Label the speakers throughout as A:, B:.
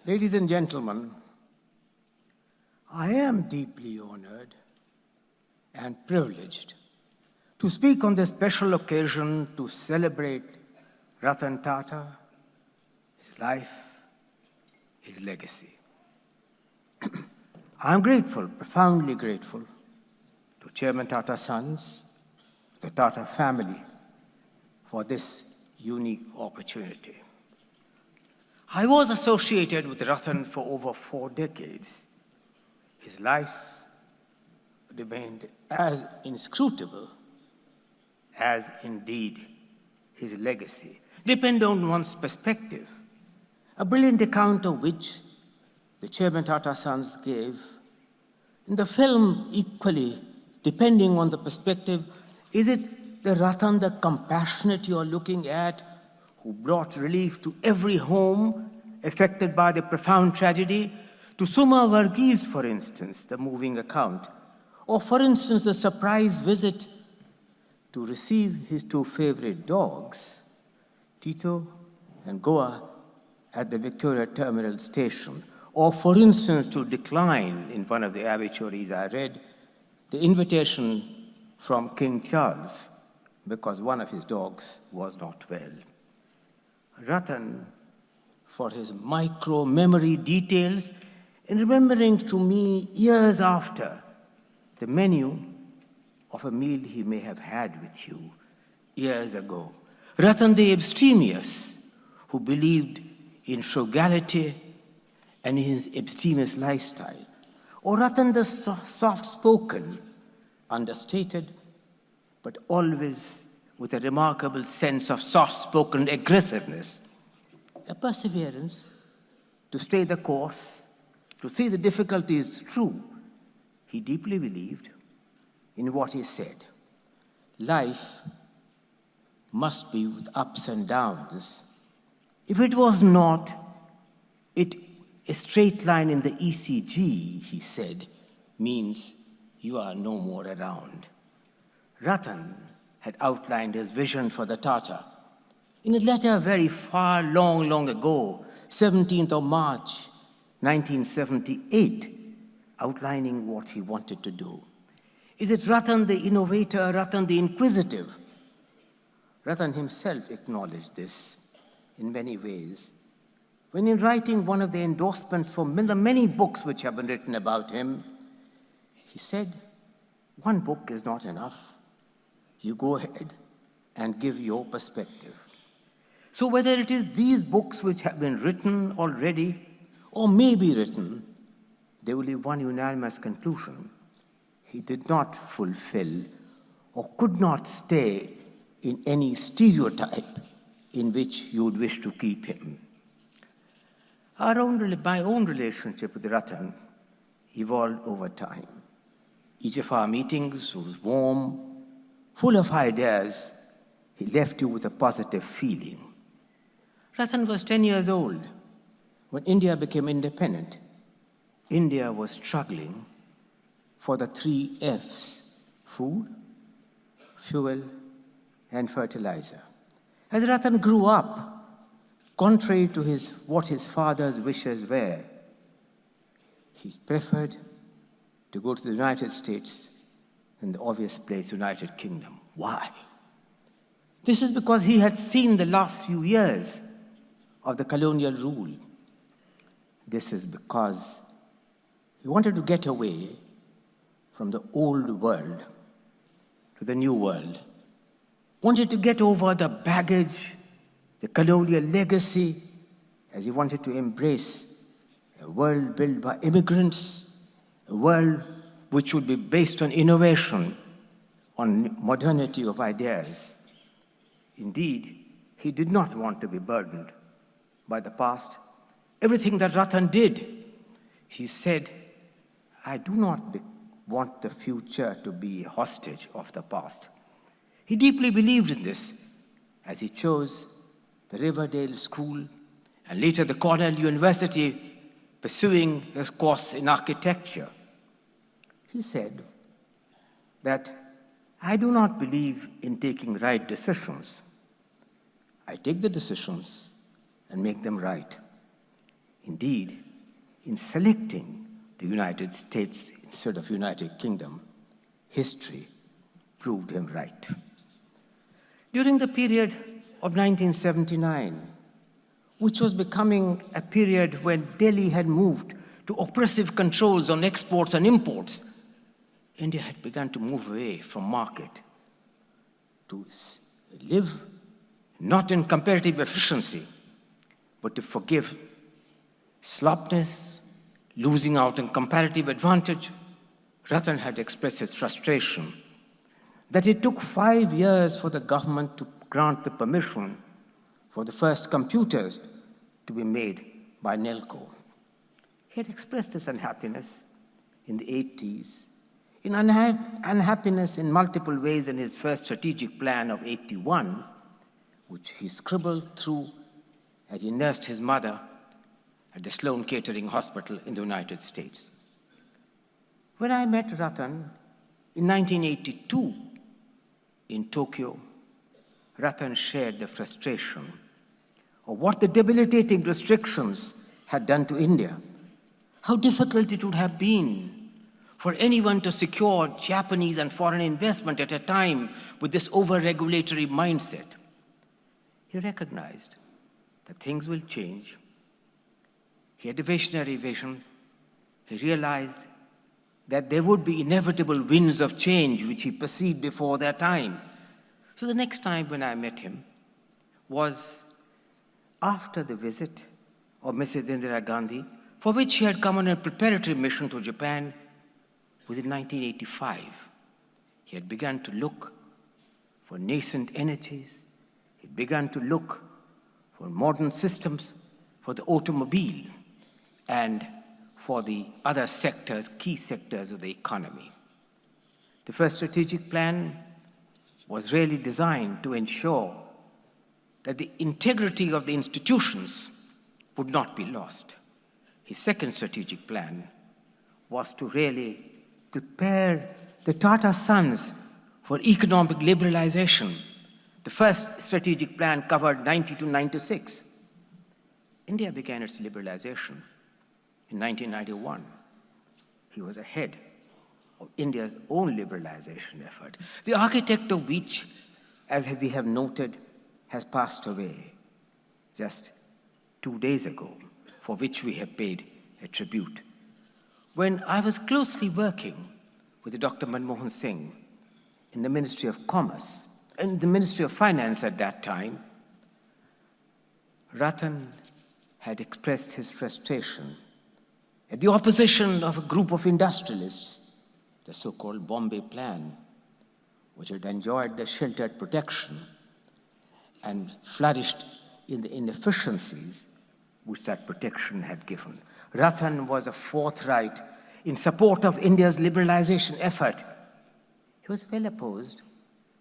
A: Ladies and gentlemen, I am deeply honored and privileged to speak on this special occasion to celebrate Ratan Tata, his life, his legacy. I am grateful, profoundly grateful, to Chairman Tata Sons, the Tata family, for this unique opportunity. I was associated with Ratan for over 4 decades. His life remained as inscrutable as indeed his legacy, depending on one's perspective. A brilliant account of which the Chairman Tata Sons gave. In the film, equally, depending on the perspective, is it the Ratan, the compassionate you are looking at, who brought relief to every home affected by the profound tragedy? To Suma Varghese, for instance, the moving account. Or, for instance, the surprise visit to receive his 2 favorite dogs, Tito and Goa, at the Victoria Terminal station. Or, for instance, to decline, in one of the obituaries I read, the invitation from King Charles because one of his dogs was not well. Ratan, for his micro-memory details, in remembering to me years after the menu of a meal he may have had with you years ago. Ratan the abstemious, who believed in frugality and in his abstemious lifestyle. Or Ratan the soft-spoken, understated, but always with a remarkable sense of soft-spoken aggressiveness. A perseverance to stay the course, to see the difficulties through. He deeply believed in what he said. Life must be with ups and downs. If it was not, a straight line in the ECG, he said, means you are no more around. Ratan had outlined his vision for the Tata in a letter very far, long ago, 17th of March, 1978, outlining what he wanted to do. Is it Ratan the innovator, Ratan the inquisitive? Ratan himself acknowledged this in many ways. When in writing one of the endorsements for the many books which have been written about him, he said, one book is not enough. You go ahead and give your perspective. So whether it is these books which have been written already or may be written, there will be one unanimous conclusion. He did not fulfill or could not stay in any stereotype in which you would wish to keep him. My own relationship with Ratan evolved over time. Each of our meetings was warm, full of ideas. He left you with a positive feeling. Ratan was 10 years old when India became independent. India was struggling for the 3 F's: food, fuel, and fertilizer. As Ratan grew up, contrary to what his father's wishes were, he preferred to go to the United States and the obvious place, United Kingdom. Why? This is because he had seen the last few years of the colonial rule. This is because he wanted to get away from the old world to the new world. Wanted to get over the baggage, the colonial legacy, as he wanted to embrace a world built by immigrants, a world which would be based on innovation, on modernity of ideas. Indeed, he did not want to be burdened by the past. Everything that Ratan did, he said, I do not want the future to be a hostage of the past. He deeply believed in this as he chose the Riverdale School and later the Cornell University, pursuing his course in architecture. He said that I do not believe in taking right decisions. I take the decisions and make them right. Indeed, in selecting the United States instead of United Kingdom, history proved him right. During the period of 1979, which was becoming a period when Delhi had moved to oppressive controls on exports and imports, India had begun to move away from market to live not in comparative efficiency, but to forgive sloppiness, losing out on comparative advantage. Ratan had expressed his frustration that it took 5 years for the government to grant the permission for the first computers to be made by Nelco. He had expressed this unhappiness in the 80s, in unhappiness in multiple ways in his first strategic plan of 81, which he scribbled through as he nursed his mother at the Sloan Kettering Hospital in the United States. When I met Ratan in 1982 in Tokyo, Ratan shared the frustration of what the debilitating restrictions had done to India, how difficult it would have been for anyone to secure Japanese and foreign investment at a time with this over-regulatory mindset. He recognized that things will change. He had a visionary vision. He realized that there would be inevitable winds of change which he perceived before their time. So the next time when I met him was after the visit of Mrs. Indira Gandhi, for which she had come on a preparatory mission to Japan within 1985. He had begun to look for nascent energies. He had begun to look for modern systems for the automobile and for the other sectors, key sectors of the economy. The first strategic plan was really designed to ensure that the integrity of the institutions would not be lost. His second strategic plan was to really prepare the Tata Sons for economic liberalization. The first strategic plan covered 90 to 96. India began its liberalization in 1991. He was ahead of India's own liberalization effort, the architect of which, as we have noted, has passed away just 2 days ago, for which we have paid a tribute. When I was closely working with Dr. Manmohan Singh in the Ministry of Commerce and the Ministry of Finance at that time, Ratan had expressed his frustration at the opposition of a group of industrialists, the so-called Bombay Plan, which had enjoyed the sheltered protection and flourished in the inefficiencies which that protection had given. Ratan was forthright in support of India's liberalization effort. He was well opposed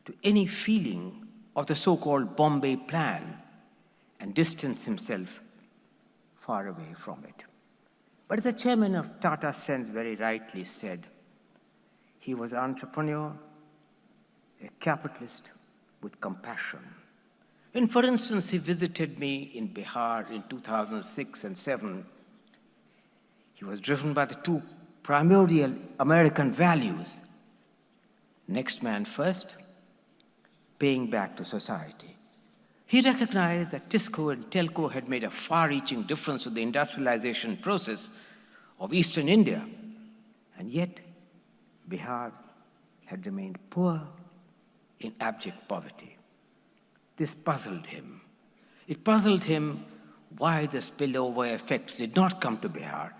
A: to any feeling of the so-called Bombay Plan and distanced himself far away from it. But as the chairman of Tata Sons very rightly said, he was an entrepreneur, a capitalist with compassion. When, for instance, he visited me in Bihar in 2006 and 2007, he was driven by the two primordial American values: next man first, paying back to society. He recognized that TISCO and TELCO had made a far-reaching difference to the industrialization process of Eastern India, and yet Bihar had remained poor in abject poverty. This puzzled him. It puzzled him why the spillover effects did not come to Bihar.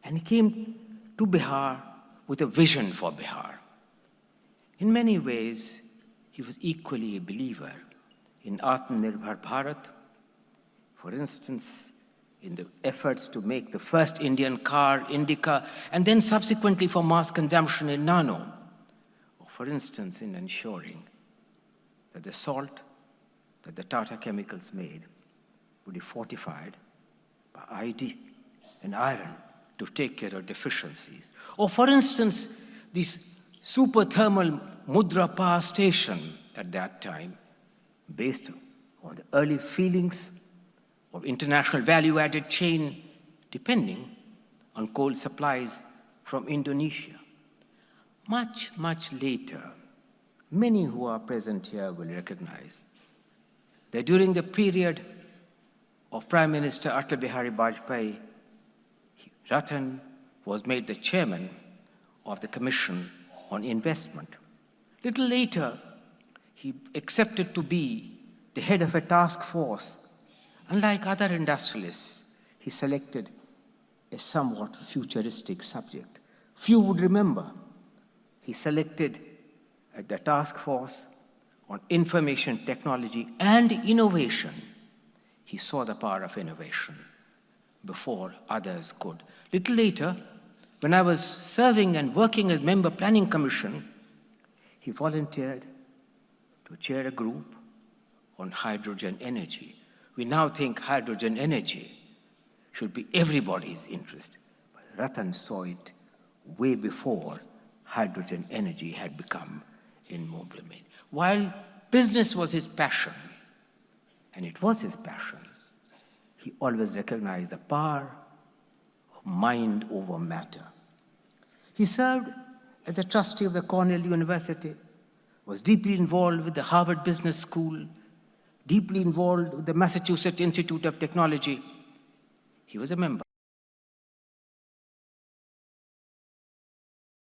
A: And he came to Bihar with a vision for Bihar. In many ways, he was equally a believer in Atmanirbhar Bharat, for instance, in the efforts to make the first Indian car, Indica, and then subsequently for mass consumption in Nano, or for instance, in ensuring that the salt that the Tata Chemicals made would be fortified by iodine and iron to take care of deficiencies. Or for instance, this super thermal Mudra power station at that time, based on the early feelings of international value-added chain depending on coal supplies from Indonesia. Much, much later, many who are present here will recognize that during the period of Prime Minister Atal Bihari Vajpayee, Ratan was made the chairman of the Commission on Investment. Little later, he accepted to be the head of a task force. Unlike other industrialists, he selected a somewhat futuristic subject. Few would remember he selected the task force on information technology and innovation. He saw the power of innovation before others could. Little later, when I was serving and working as member planning commission, he volunteered to chair a group on hydrogen energy. We now think hydrogen energy should be everybody's interest. But Ratan saw it way before hydrogen energy had become in movement. While business was his passion, and it was his passion, he always recognized the power of mind over matter. He served as a trustee of the Cornell University, was deeply involved with the Harvard Business School, deeply involved with the Massachusetts Institute of Technology. He was a member